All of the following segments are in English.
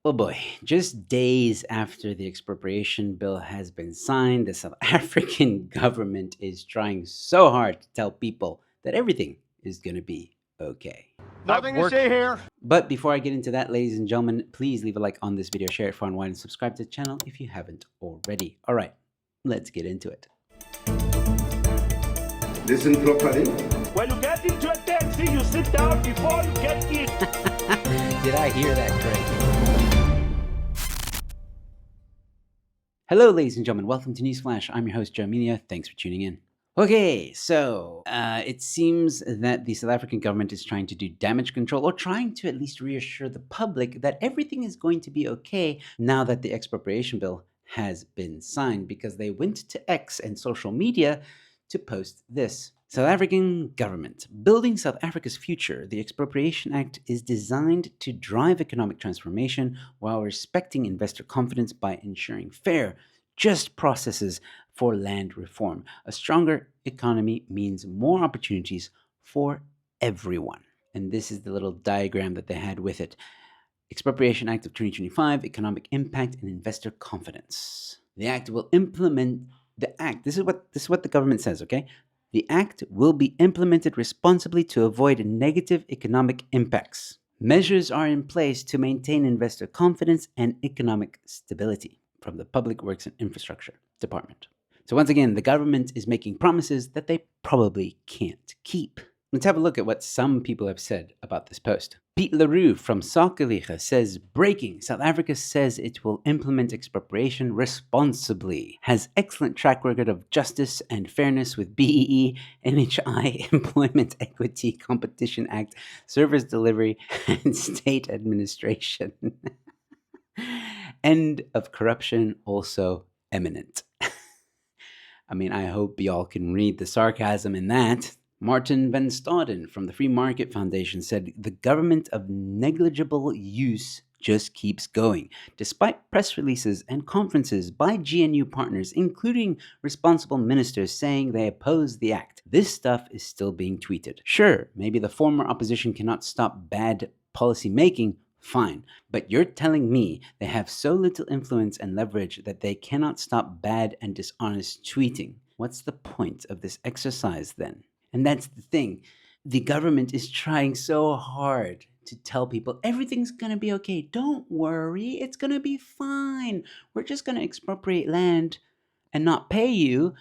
Oh boy, just days after the expropriation bill has been signed, the South African government is trying so hard to tell people that everything is going to be okay. Nothing to say here. But before I get into that, ladies and gentlemen, please leave a like on this video, share it far and wide, and subscribe to the channel if you haven't already. All right, let's get into it. Listen properly. When you get into a taxi, you sit down before you get in. Did I hear that correctly? Hello, ladies and gentlemen. Welcome to Newsflash. I'm your host, Emilio. Thanks for tuning in. Okay, so it seems that the South African government is trying to do damage control, or trying to at least reassure the public that everything is going to be okay now that the expropriation bill has been signed, because they went to X and social media to post this. South African government. Building South Africa's future, the Expropriation Act is designed to drive economic transformation while respecting investor confidence by ensuring fair, just processes for land reform. A stronger economy means more opportunities for everyone. And this is the little diagram that they had with it. Expropriation Act of 2025, economic impact and investor confidence. The act will implement the act. This is what the government says, okay? The act will be implemented responsibly to avoid negative economic impacts. Measures are in place to maintain investor confidence and economic stability, from the Public Works and Infrastructure Department. So once again, the government is making promises that they probably can't keep. Let's have a look at what some people have said about this post. Pete LaRue from Sakeliga says, breaking, South Africa says it will implement expropriation responsibly, has excellent track record of justice and fairness with BEE, NHI, Employment Equity Competition Act, Service Delivery, and State Administration. End of corruption also eminent. I mean, I hope y'all can read the sarcasm in that. Martin van Staden from the Free Market Foundation said, the government of negligible use just keeps going. Despite press releases and conferences by GNU partners, including responsible ministers saying they oppose the act, this stuff is still being tweeted. Sure, maybe the former opposition cannot stop bad policy making, fine, but you're telling me they have so little influence and leverage that they cannot stop bad and dishonest tweeting. What's the point of this exercise then? And that's the thing. The government is trying so hard to tell people everything's going to be okay. Don't worry. It's going to be fine. We're just going to expropriate land and not pay you,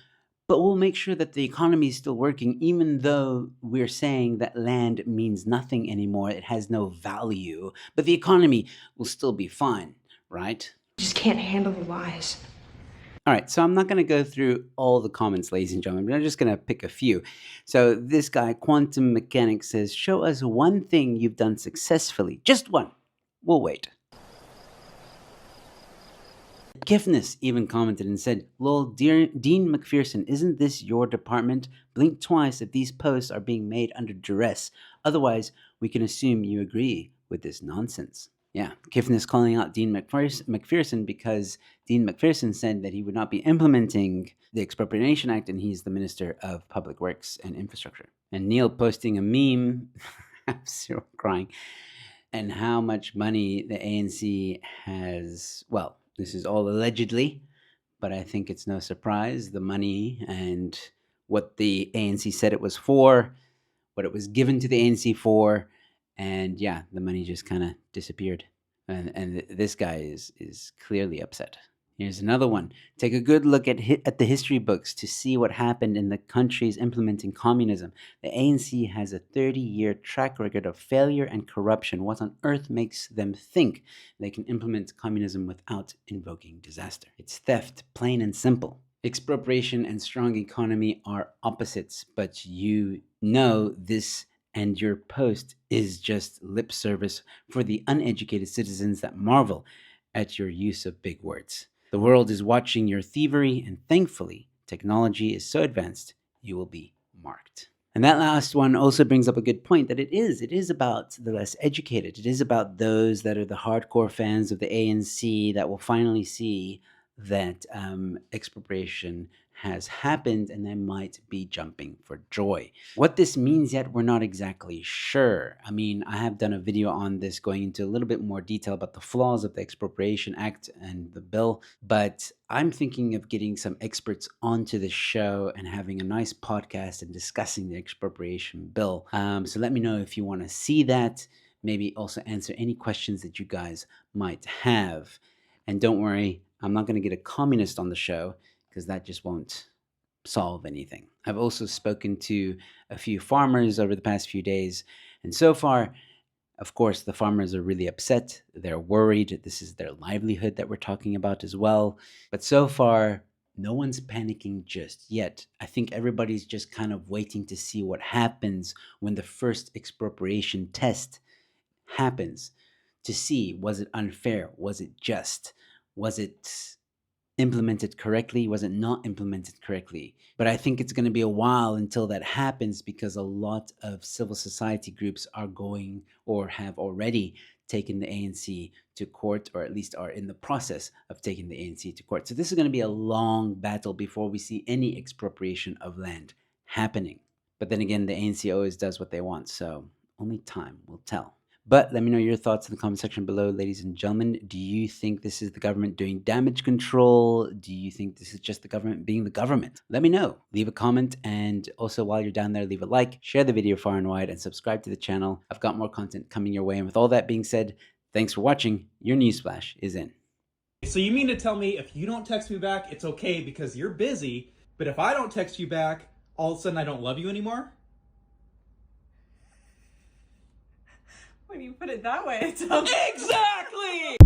but we'll make sure that the economy is still working, even though we're saying that land means nothing anymore. It has no value, but the economy will still be fine, right? Just can't handle the lies. All right, so I'm not going to go through all the comments, ladies and gentlemen, but I'm just going to pick a few. So this guy, Quantum Mechanic, says, show us one thing you've done successfully. Just one. We'll wait. Kifness even commented and said, lol, dear Dean McPherson, isn't this your department? Blink twice if these posts are being made under duress. Otherwise, we can assume you agree with this nonsense. Yeah, Kifness calling out Dean McPherson because Dean McPherson said that he would not be implementing the Expropriation Act, and he's the Minister of Public Works and Infrastructure. And Neil posting a meme, I'm still crying, and how much money the ANC has, well, this is all allegedly, but I think it's no surprise, the money and what the ANC said it was for, what it was given to the ANC for, and yeah, the money just kind of disappeared. And this guy is clearly upset. Here's another one. Take a good look at the history books to see what happened in the countries implementing communism. The ANC has a 30-year track record of failure and corruption. What on earth makes them think they can implement communism without invoking disaster? It's theft, plain and simple. Expropriation and strong economy are opposites, but you know this, and your post is just lip service for the uneducated citizens that marvel at your use of big words. The world is watching your thievery, and thankfully, technology is so advanced, you will be marked. And that last one also brings up a good point, that it is about the less educated. It is about those that are the hardcore fans of the ANC that will finally see that expropriation has happened and they might be jumping for joy. What this means yet, we're not exactly sure. I mean, I have done a video on this going into a little bit more detail about the flaws of the Expropriation Act and the bill, but I'm thinking of getting some experts onto the show and having a nice podcast and discussing the expropriation bill. So let me know if you want to see that. Maybe also answer any questions that you guys might have. And don't worry, I'm not going to get a communist on the show because that just won't solve anything. I've also spoken to a few farmers over the past few days, and so far, of course, the farmers are really upset. They're worried. This is their livelihood that we're talking about as well. But so far, no one's panicking just yet. I think everybody's just kind of waiting to see what happens when the first expropriation test happens, to see, was it unfair? Was it just? Was it implemented correctly? Was it not implemented correctly? But I think it's going to be a while until that happens, because a lot of civil society groups are going or have already taken the ANC to court, or at least are in the process of taking the ANC to court. So this is going to be a long battle before we see any expropriation of land happening. But then again, the ANC always does what they want, so only time will tell. But let me know your thoughts in the comment section below, ladies and gentlemen. Do you think this is the government doing damage control? Do you think this is just the government being the government? Let me know. Leave a comment, and also while you're down there, leave a like, share the video far and wide, and subscribe to the channel. I've got more content coming your way. And with all that being said, thanks for watching. Your newsflash is in. So you mean to tell me if you don't text me back, it's okay because you're busy, but if I don't text you back, all of a sudden I don't love you anymore? When you put it that way, it's okay. Exactly!